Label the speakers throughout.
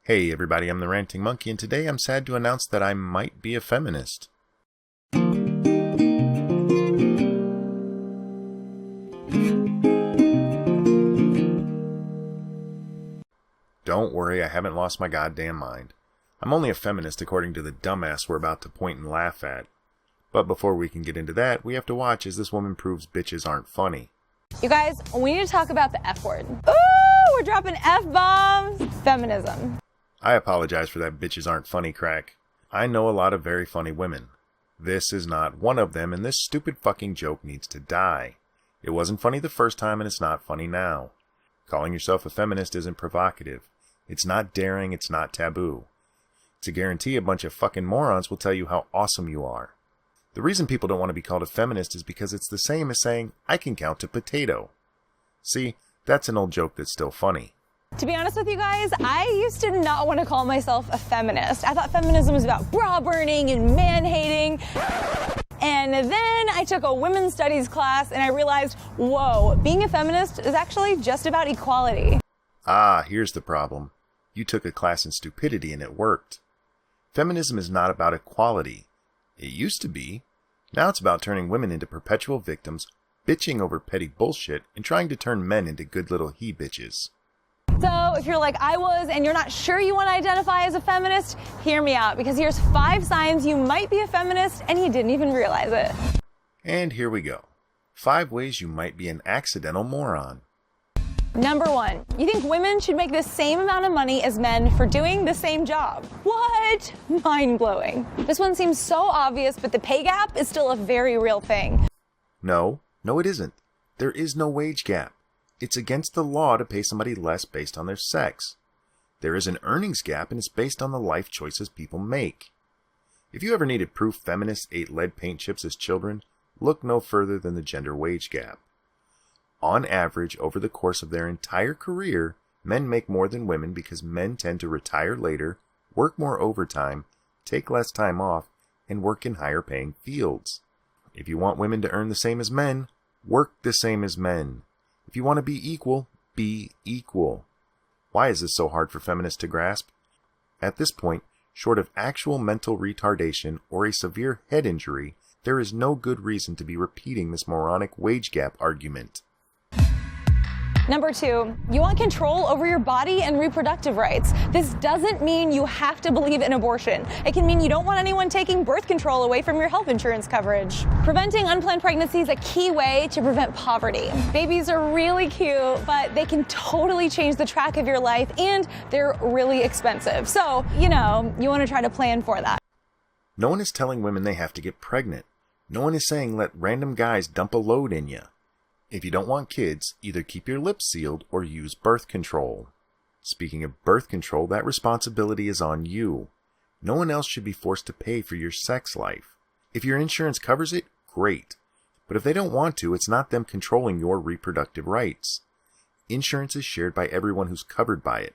Speaker 1: Hey everybody, I'm the Ranting Monkey, and today I'm sad to announce that I might be a feminist. Don't worry, I haven't lost my goddamn mind. I'm only a feminist according to the dumbass we're about to point and laugh at. But before we can get into that, we have to watch as this woman proves bitches aren't funny.
Speaker 2: You guys, we need to talk about the F word. Ooh, we're dropping F-bombs. Feminism.
Speaker 1: I apologize for that bitches aren't funny crack. I know a lot of very funny women. This is not one of them, and this stupid fucking joke needs to die. It wasn't funny the first time, and it's not funny now. Calling yourself a feminist isn't provocative. It's not daring, it's not taboo. It's a guarantee a bunch of fucking morons will tell you how awesome you are. The reason people don't want to be called a feminist is because it's the same as saying, I can count to potato. See, that's an old joke that's still funny.
Speaker 2: To be honest with you guys, I used to not want to call myself a feminist. I thought feminism was about bra burning and man-hating. And then I took a women's studies class and I realized, whoa, being a feminist is actually just about equality.
Speaker 1: Ah, here's the problem. You took a class in stupidity and it worked. Feminism is not about equality. It used to be. Now it's about turning women into perpetual victims, bitching over petty bullshit, and trying to turn men into good little he-bitches.
Speaker 2: So if you're like I was and you're not sure you want to identify as a feminist, hear me out, because here's 5 signs you might be a feminist and you didn't even realize it.
Speaker 1: And here we go. 5 ways you might be an accidental moron.
Speaker 2: Number 1, you think women should make the same amount of money as men for doing the same job. What? Mind-blowing. This one seems so obvious, but the pay gap is still a very real thing.
Speaker 1: No, it isn't. There is no wage gap. It's against the law to pay somebody less based on their sex. There is an earnings gap, and it's based on the life choices people make. If you ever needed proof feminists ate lead paint chips as children, look no further than the gender wage gap. On average, over the course of their entire career, men make more than women because men tend to retire later, work more overtime, take less time off, and work in higher paying fields. If you want women to earn the same as men, work the same as men. If you want to be equal, be equal. Why is this so hard for feminists to grasp? At this point, short of actual mental retardation or a severe head injury, there is no good reason to be repeating this moronic wage gap argument.
Speaker 2: Number 2, you want control over your body and reproductive rights. This doesn't mean you have to believe in abortion. It can mean you don't want anyone taking birth control away from your health insurance coverage. Preventing unplanned pregnancy is a key way to prevent poverty. Babies are really cute, but they can totally change the track of your life, and they're really expensive. So, you want to try to plan for that.
Speaker 1: No one is telling women they have to get pregnant. No one is saying let random guys dump a load in you. If you don't want kids, either keep your lips sealed or use birth control. Speaking of birth control, that responsibility is on you. No one else should be forced to pay for your sex life. If your insurance covers it, great. But if they don't want to, it's not them controlling your reproductive rights. Insurance is shared by everyone who's covered by it.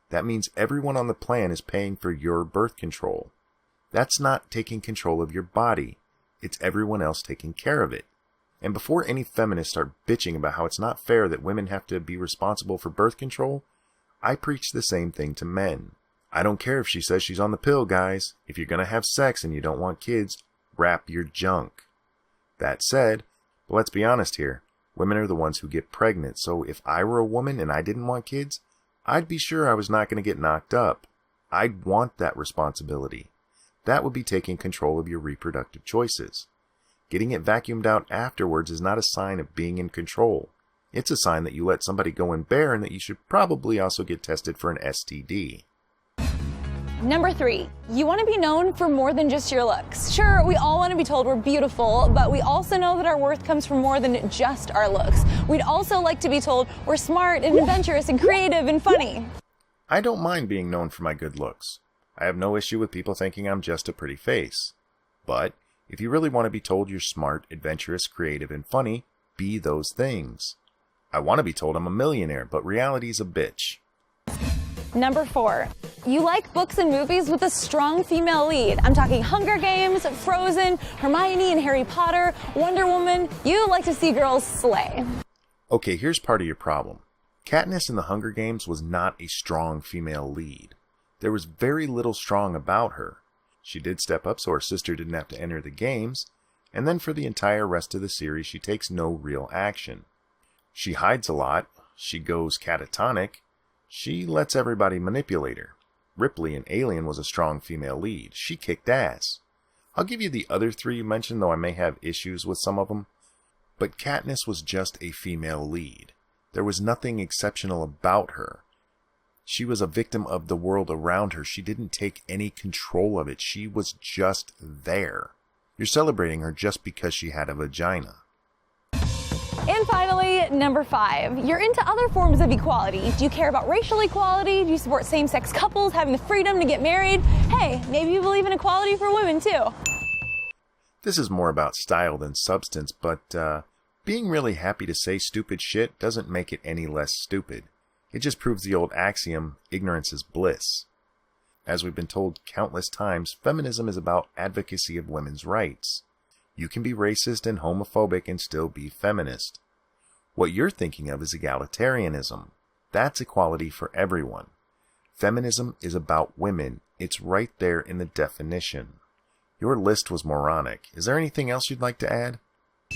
Speaker 1: That means everyone on the plan is paying for your birth control. That's not taking control of your body. It's everyone else taking care of it. And before any feminists start bitching about how it's not fair that women have to be responsible for birth control, I preach the same thing to men. I don't care if she says she's on the pill, guys. If you're going to have sex and you don't want kids, wrap your junk. That said, let's be honest here. Women are the ones who get pregnant, so if I were a woman and I didn't want kids, I'd be sure I was not going to get knocked up. I'd want that responsibility. That would be taking control of your reproductive choices. Getting it vacuumed out afterwards is not a sign of being in control. It's a sign that you let somebody go in bare and that you should probably also get tested for an STD.
Speaker 2: Number 3, you want to be known for more than just your looks. Sure, we all want to be told we're beautiful, but we also know that our worth comes from more than just our looks. We'd also like to be told we're smart and adventurous and creative and funny.
Speaker 1: I don't mind being known for my good looks. I have no issue with people thinking I'm just a pretty face. But if you really want to be told you're smart, adventurous, creative, and funny, be those things. I want to be told I'm a millionaire, but reality's a bitch.
Speaker 2: Number 4, you like books and movies with a strong female lead. I'm talking Hunger Games, Frozen, Hermione and Harry Potter, Wonder Woman. You like to see girls slay.
Speaker 1: Okay, here's part of your problem. Katniss in the Hunger Games was not a strong female lead. There was very little strong about her. She did step up so her sister didn't have to enter the games, and then for the entire rest of the series she takes no real action. She hides a lot, she goes catatonic, she lets everybody manipulate her. Ripley in Alien was a strong female lead. She kicked ass. I'll give you the other three you mentioned, though I may have issues with some of them. But Katniss was just a female lead. There was nothing exceptional about her. She was a victim of the world around her. She didn't take any control of it. She was just there. You're celebrating her just because she had a vagina.
Speaker 2: And finally, number 5, you're into other forms of equality. Do you care about racial equality? Do you support same-sex couples having the freedom to get married? Hey, maybe you believe in equality for women too.
Speaker 1: This is more about style than substance, but being really happy to say stupid shit doesn't make it any less stupid. It just proves the old axiom, ignorance is bliss. As we've been told countless times, feminism is about advocacy of women's rights. You can be racist and homophobic and still be feminist. What you're thinking of is egalitarianism. That's equality for everyone. Feminism is about women. It's right there in the definition. Your list was moronic. Is there anything else you'd like to add?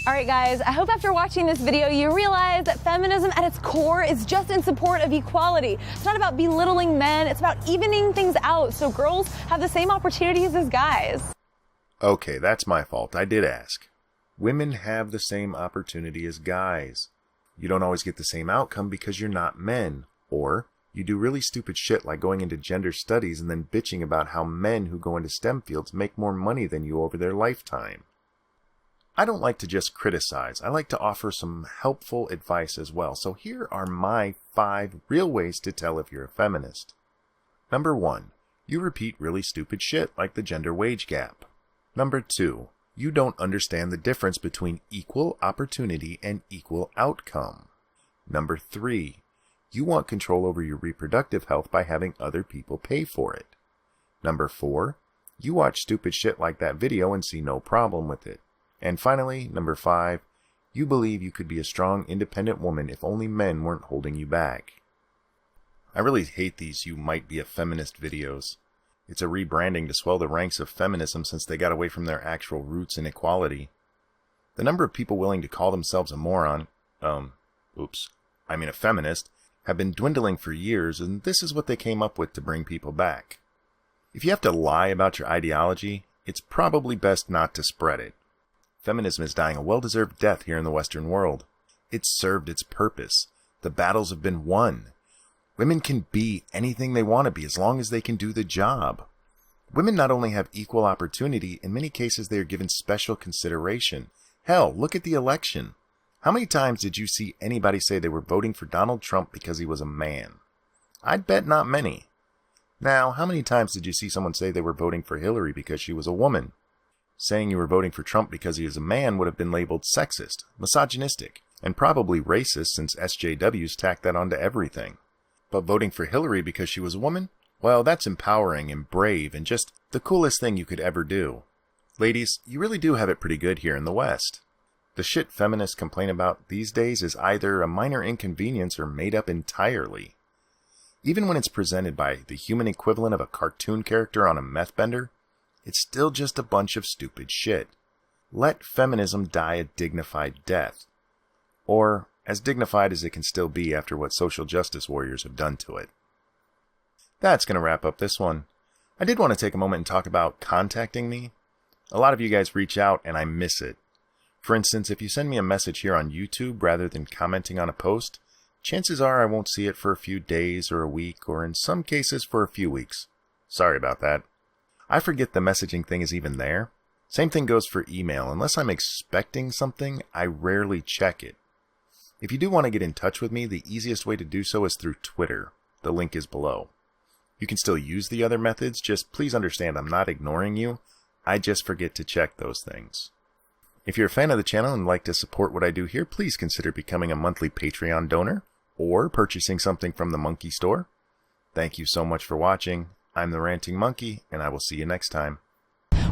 Speaker 2: Alright guys, I hope after watching this video you realize that feminism at its core is just in support of equality. It's not about belittling men, it's about evening things out so girls have the same opportunities as guys.
Speaker 1: Okay, that's my fault. I did ask. Women have the same opportunity as guys. You don't always get the same outcome because you're not men. Or you do really stupid shit like going into gender studies and then bitching about how men who go into STEM fields make more money than you over their lifetime. I don't like to just criticize. I like to offer some helpful advice as well. So here are my 5 real ways to tell if you're a feminist. Number 1, you repeat really stupid shit like the gender wage gap. Number 2, you don't understand the difference between equal opportunity and equal outcome. Number 3, you want control over your reproductive health by having other people pay for it. Number 4, you watch stupid shit like that video and see no problem with it. And finally, number 5, you believe you could be a strong, independent woman if only men weren't holding you back. I really hate these "you might be a feminist" videos. It's a rebranding to swell the ranks of feminism since they got away from their actual roots in equality. The number of people willing to call themselves a moron, a feminist, have been dwindling for years, and this is what they came up with to bring people back. If you have to lie about your ideology, it's probably best not to spread it. Feminism is dying a well-deserved death here in the Western world. It's served its purpose. The battles have been won. Women can be anything they want to be as long as they can do the job. Women not only have equal opportunity, in many cases they are given special consideration. Hell, look at the election. How many times did you see anybody say they were voting for Donald Trump because he was a man? I'd bet not many. Now, how many times did you see someone say they were voting for Hillary because she was a woman? Saying you were voting for Trump because he is a man would have been labeled sexist, misogynistic, and probably racist since SJWs tacked that onto everything. But voting for Hillary because she was a woman? Well, that's empowering and brave and just the coolest thing you could ever do. Ladies, you really do have it pretty good here in the West. The shit feminists complain about these days is either a minor inconvenience or made up entirely. Even when it's presented by the human equivalent of a cartoon character on a meth bender, it's still just a bunch of stupid shit. Let feminism die a dignified death. Or as dignified as it can still be after what social justice warriors have done to it. That's going to wrap up this one. I did want to take a moment and talk about contacting me. A lot of you guys reach out and I miss it. For instance, if you send me a message here on YouTube rather than commenting on a post, chances are I won't see it for a few days or a week, or in some cases for a few weeks. Sorry about that. I forget the messaging thing is even there. Same thing goes for email. Unless I'm expecting something, I rarely check it. If you do want to get in touch with me, the easiest way to do so is through Twitter. The link is below. You can still use the other methods, just please understand I'm not ignoring you. I just forget to check those things. If you're a fan of the channel and like to support what I do here, please consider becoming a monthly Patreon donor or purchasing something from the Monkey Store. Thank you so much for watching. I'm the Ranting Monkey, and I will see you next time.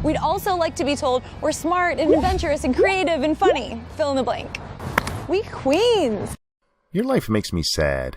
Speaker 2: We'd also like to be told we're smart and adventurous and creative and funny. Fill in the blank. We queens.
Speaker 1: Your life makes me sad.